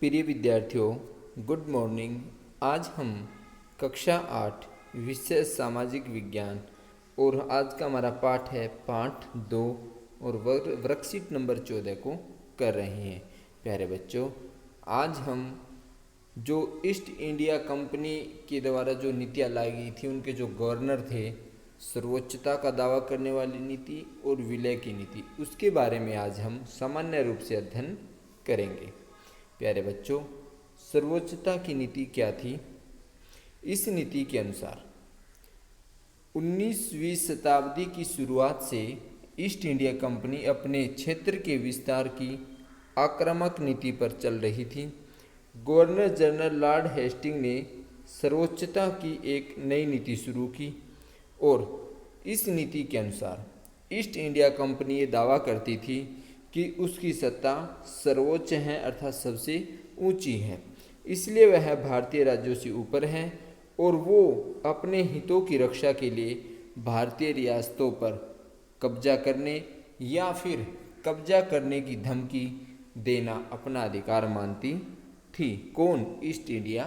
प्रिय विद्यार्थियों, good morning. आज हम कक्षा 8 विषय सामाजिक विज्ञान और आज का हमारा पाठ है पाठ 2 और वर्कशीट नंबर 14 को कर रहे हैं। प्यारे बच्चों, आज हम जो ईस्ट इंडिया कंपनी के द्वारा जो नीतियाँ लाई गई थी, उनके जो गवर्नर थे, सर्वोच्चता का दावा करने वाली नीति और विलय की नीति, उसके बारे में आज हम सामान्य रूप से अध्ययन करेंगे। प्यारे बच्चों, सर्वोच्चता की नीति क्या थी? इस नीति के अनुसार 19वीं शताब्दी की शुरुआत से ईस्ट इंडिया कंपनी अपने क्षेत्र के विस्तार की आक्रामक नीति पर चल रही थी। गवर्नर जनरल लॉर्ड हेस्टिंग ने सर्वोच्चता की एक नई नीति शुरू की और इस नीति के अनुसार ईस्ट इंडिया कंपनी ये दावा करती थी कि उसकी सत्ता सर्वोच्च है, अर्थात सबसे ऊंची है, इसलिए वह भारतीय राज्यों से ऊपर है और वो अपने हितों की रक्षा के लिए भारतीय रियासतों पर कब्जा करने या फिर कब्जा करने की धमकी देना अपना अधिकार मानती थी। कौन? East India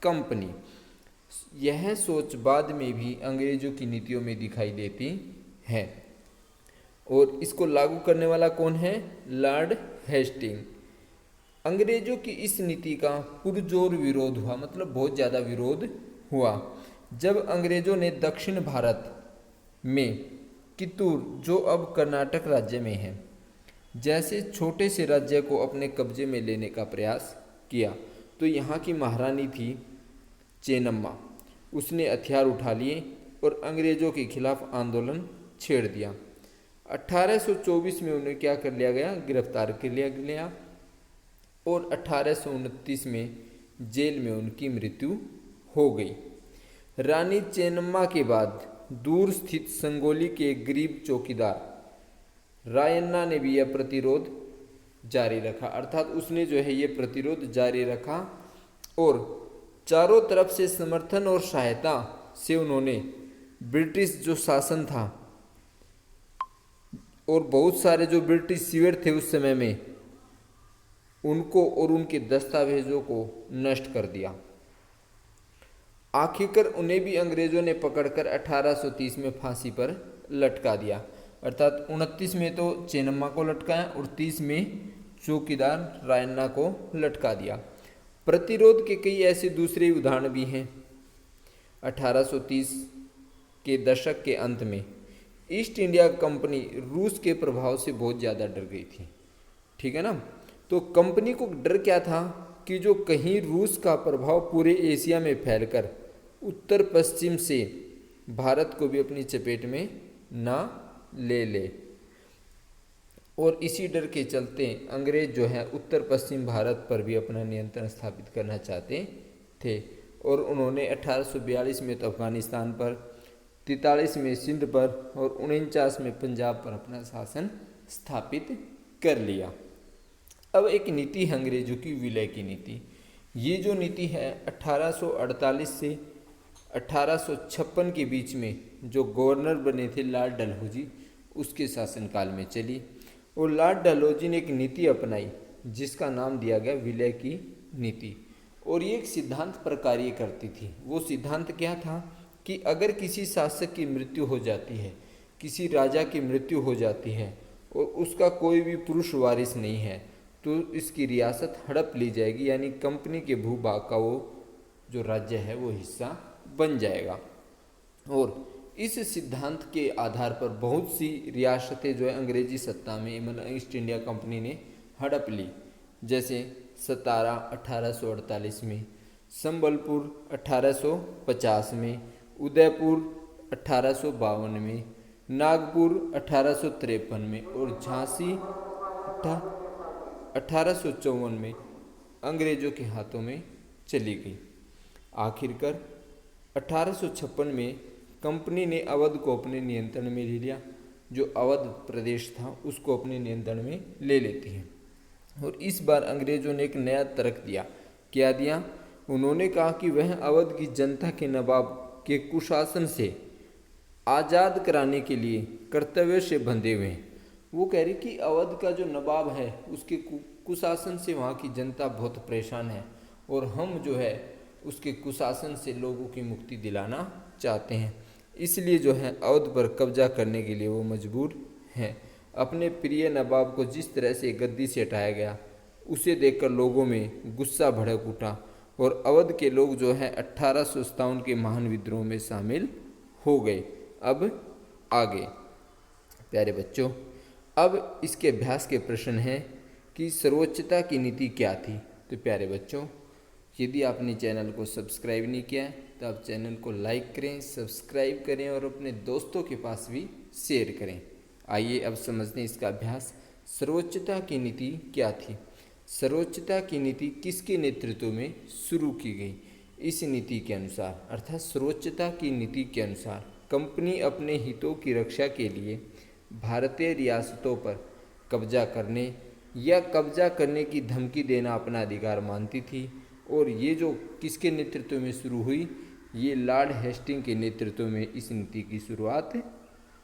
company. यह सोच बाद में भी अंग्रेजों की नीतियों में दिखाई देती है और इसको लागू करने वाला कौन है? Lord Hastings. अंग्रेजों की इस नीति का पुरजोर विरोध हुआ, मतलब बहुत ज़्यादा विरोध हुआ, जब अंग्रेजों ने दक्षिण भारत में कित्तूर, जो अब कर्नाटक राज्य में है, जैसे छोटे से राज्य को अपने कब्जे में लेने का प्रयास किया, तो यहाँ की महारानी थी चेन्नम्मा। उसने हथियार उठा लिए और अंग्रेजों के खिलाफ आंदोलन छेड़ दिया। 1824 में उन्हें क्या कर लिया गया? गिरफ्तार कर लिया गया और 1829 में जेल में उनकी मृत्यु हो गई। रानी चेन्नम्मा के बाद दूर स्थित संगोली के गरीब चौकीदार रायन्ना ने भी यह प्रतिरोध जारी रखा, अर्थात उसने जो है ये प्रतिरोध जारी रखा और चारों तरफ से समर्थन और सहायता से उन्होंने ब्रिटिश जो शासन था और बहुत सारे जो ब्रिटिश सिविल थे उस समय में, उनको और उनके दस्तावेजों को नष्ट कर दिया। आखिरकार उन्हें भी अंग्रेजों ने पकड़कर 1830 में फांसी पर लटका दिया, अर्थात 29 में तो चेन्नम्मा को लटकाया और 30 में चौकीदार रायन्ना को लटका दिया। प्रतिरोध के कई ऐसे दूसरे उदाहरण भी हैं। 1830 के दशक के अंत में ईस्ट इंडिया कंपनी रूस के प्रभाव से बहुत ज़्यादा डर गई थी, ठीक है ना। तो कंपनी को डर क्या था कि जो कहीं रूस का प्रभाव पूरे एशिया में फैलकर उत्तर पश्चिम से भारत को भी अपनी चपेट में ना ले ले, और इसी डर के चलते अंग्रेज जो है उत्तर पश्चिम भारत पर भी अपना नियंत्रण स्थापित करना चाहते थे और उन्होंने 1842 में तो अफगानिस्तान पर, 43 में सिंध पर और 49 में पंजाब पर अपना शासन स्थापित कर लिया। अब एक नीति है अंग्रेजों की, विलय की नीति। ये जो नीति है 1848 से 1856 के बीच में जो गवर्नर बने थे लॉर्ड डलहौजी, उसके शासनकाल में चली और लॉर्ड डलहौजी ने एक नीति अपनाई जिसका नाम दिया गया विलय की नीति। और ये एक सिद्धांत पर कार्य करती थी। वो सिद्धांत क्या था कि अगर किसी शासक की मृत्यु हो जाती है, किसी राजा की मृत्यु हो जाती है और उसका कोई भी पुरुष वारिस नहीं है, तो इसकी रियासत हड़प ली जाएगी, यानी कंपनी के भूभाग का वो जो राज्य है वो हिस्सा बन जाएगा। और इस सिद्धांत के आधार पर बहुत सी रियासतें जो है अंग्रेजी सत्ता में, मतलब ईस्ट इंडिया कंपनी ने हड़प ली, जैसे सतारा 1848 में, संबलपुर 1850 में, उदयपुर 1852 में, नागपुर 1853 में और झांसी 1854 में अंग्रेजों के हाथों में चली गई। आखिरकार 1856 में कंपनी ने अवध को अपने नियंत्रण में ले लिया। जो अवध प्रदेश था उसको अपने नियंत्रण में ले लेती है और इस बार अंग्रेजों ने एक नया तर्क दिया। क्या दिया? उन्होंने कहा कि वह अवध की जनता के नवाब के कुशासन से आज़ाद कराने के लिए कर्तव्य से बंधे हुए हैं। वो कह रही कि अवध का जो नवाब है उसके कुशासन से वहाँ की जनता बहुत परेशान है और हम जो है उसके कुशासन से लोगों की मुक्ति दिलाना चाहते हैं। इसलिए जो है अवध पर कब्जा करने के लिए वो मजबूर हैं। अपने प्रिय नवाब को जिस तरह से गद्दी से हटाया गया उसे देखकर लोगों में गुस्सा भड़क उठा और अवध के लोग जो है 1857 के महान विद्रोह में शामिल हो गए। अब आगे प्यारे बच्चों, अब इसके अभ्यास के प्रश्न हैं कि सर्वोच्चता की नीति क्या थी। तो प्यारे बच्चों, यदि आपने चैनल को सब्सक्राइब नहीं किया है तो आप चैनल को लाइक करें, सब्सक्राइब करें और अपने दोस्तों के पास भी शेयर करें। आइए अब समझते हैं इसका अभ्यास। सर्वोच्चता की नीति क्या थी? सर्वोच्चता की नीति किसके नेतृत्व में शुरू की गई? इस नीति के अनुसार अर्थात सर्वोच्चता की नीति के अनुसार कंपनी अपने हितों की रक्षा के लिए भारतीय रियासतों पर कब्जा करने या कब्जा करने की धमकी देना अपना अधिकार मानती थी। और ये जो किसके नेतृत्व में शुरू हुई? ये लॉर्ड हेस्टिंग के नेतृत्व में इस नीति की शुरुआत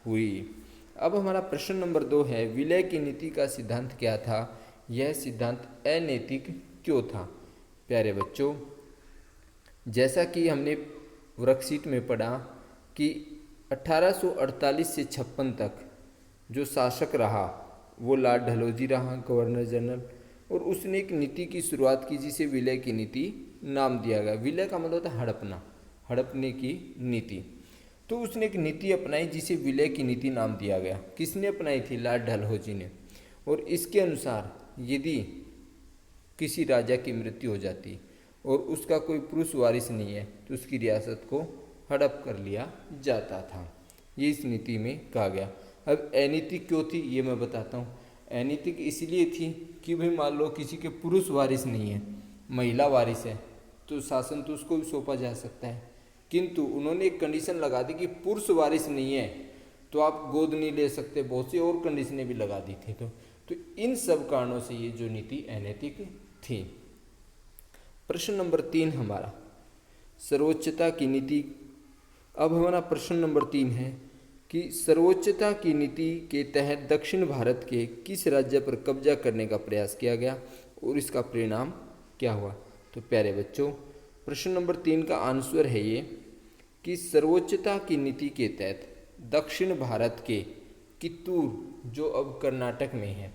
हुई। अब हमारा प्रश्न नंबर 2 है, विलय की नीति का सिद्धांत क्या था? यह सिद्धांत अनैतिक क्यों था? प्यारे बच्चों, जैसा कि हमने वर्कशीट में पढ़ा कि 1848 से 56 तक जो शासक रहा वो लॉर्ड डलहौजी रहा, गवर्नर जनरल, और उसने एक नीति की शुरुआत की जिसे विलय की नीति नाम दिया गया। विलय का मतलब होता है हड़पना, हड़पने की नीति। तो उसने एक नीति अपनाई जिसे विलय की नीति नाम दिया गया। किसने अपनाई थी? लॉर्ड डलहौजी ने। और इसके अनुसार यदि किसी राजा की मृत्यु हो जाती और उसका कोई पुरुष वारिस नहीं है तो उसकी रियासत को हड़प कर लिया जाता था। ये इस नीति में कहा गया। अब अनैतिक क्यों थी ये मैं बताता हूँ। अनैतिक इसलिए थी कि भाई मान लो किसी के पुरुष वारिस नहीं है, महिला वारिस है, तो शासन तो उसको भी सौंपा जा सकता है। किंतु उन्होंने एक कंडीशन लगा दी कि पुरुष वारिस नहीं है तो आप गोद नहीं ले सकते। बहुत सी और कंडीशनें भी लगा दी थी। तो इन सब कारणों से ये जो नीति अनैतिक थी। प्रश्न नंबर 3 हमारा सर्वोच्चता की नीति। अब हमारा प्रश्न नंबर 3 है कि सर्वोच्चता की नीति के तहत दक्षिण भारत के किस राज्य पर कब्जा करने का प्रयास किया गया और इसका परिणाम क्या हुआ? तो प्यारे बच्चों, प्रश्न नंबर 3 का आंसर है ये कि सर्वोच्चता की नीति के तहत दक्षिण भारत के कित्तूर, जो अब कर्नाटक में है,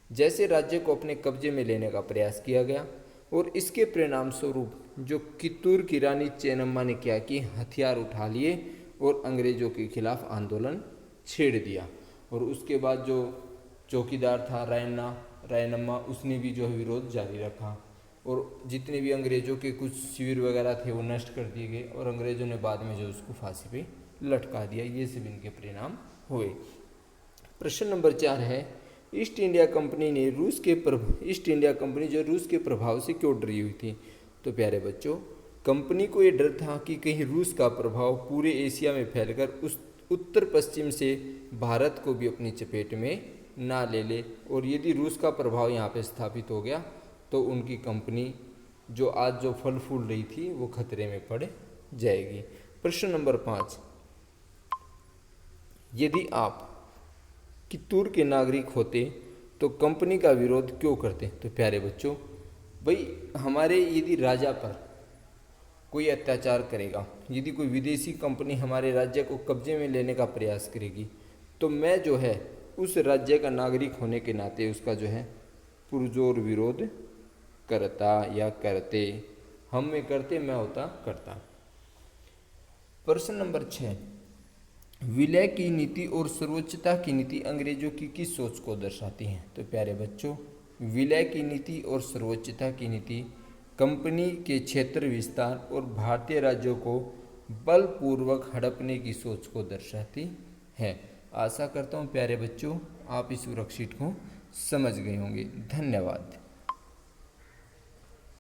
जैसे राज्य को अपने कब्जे में लेने का प्रयास किया गया। और इसके परिणाम स्वरूप जो कित्तूर की रानी चेन्नम्मा ने क्या कि हथियार उठा लिए और अंग्रेजों के खिलाफ आंदोलन छेड़ दिया। और उसके बाद जो चौकीदार था रायन्ना, उसने भी जो है विरोध जारी रखा और जितने भी अंग्रेजों के कुछ शिविर वगैरह थे वो नष्ट कर दिए गए और अंग्रेजों ने बाद में जो उसको फांसी पे लटका दिया। ये सब इनके परिणाम हुए। प्रश्न नंबर 4 है, ईस्ट इंडिया कंपनी जो रूस के प्रभाव से क्यों डरी हुई थी? तो प्यारे बच्चों, कंपनी को ये डर था कि कहीं रूस का प्रभाव पूरे एशिया में फैलकर उस उत्तर पश्चिम से भारत को भी अपनी चपेट में ना ले ले, और यदि रूस का प्रभाव यहाँ पे स्थापित हो गया तो उनकी कंपनी जो आज जो फल फूल रही थी वो खतरे में पड़ जाएगी। प्रश्न नंबर 5, यदि आप कित्तूर के नागरिक होते तो कंपनी का विरोध क्यों करते? तो प्यारे बच्चों, भाई हमारे यदि राजा पर कोई अत्याचार करेगा, यदि कोई विदेशी कंपनी हमारे राज्य को कब्जे में लेने का प्रयास करेगी, तो मैं जो है उस राज्य का नागरिक होने के नाते उसका जो है पुरजोर विरोध करता या करते। हम में करते, मैं होता करता। प्रश्न नंबर 6, विलय की नीति और सर्वोच्चता की नीति अंग्रेजों की किस सोच को दर्शाती हैं? तो प्यारे बच्चों, विलय की नीति और सर्वोच्चता की नीति कंपनी के क्षेत्र विस्तार और भारतीय राज्यों को बलपूर्वक हड़पने की सोच को दर्शाती है। आशा करता हूँ प्यारे बच्चों आप इस वर्कशीट को समझ गए होंगे। धन्यवाद।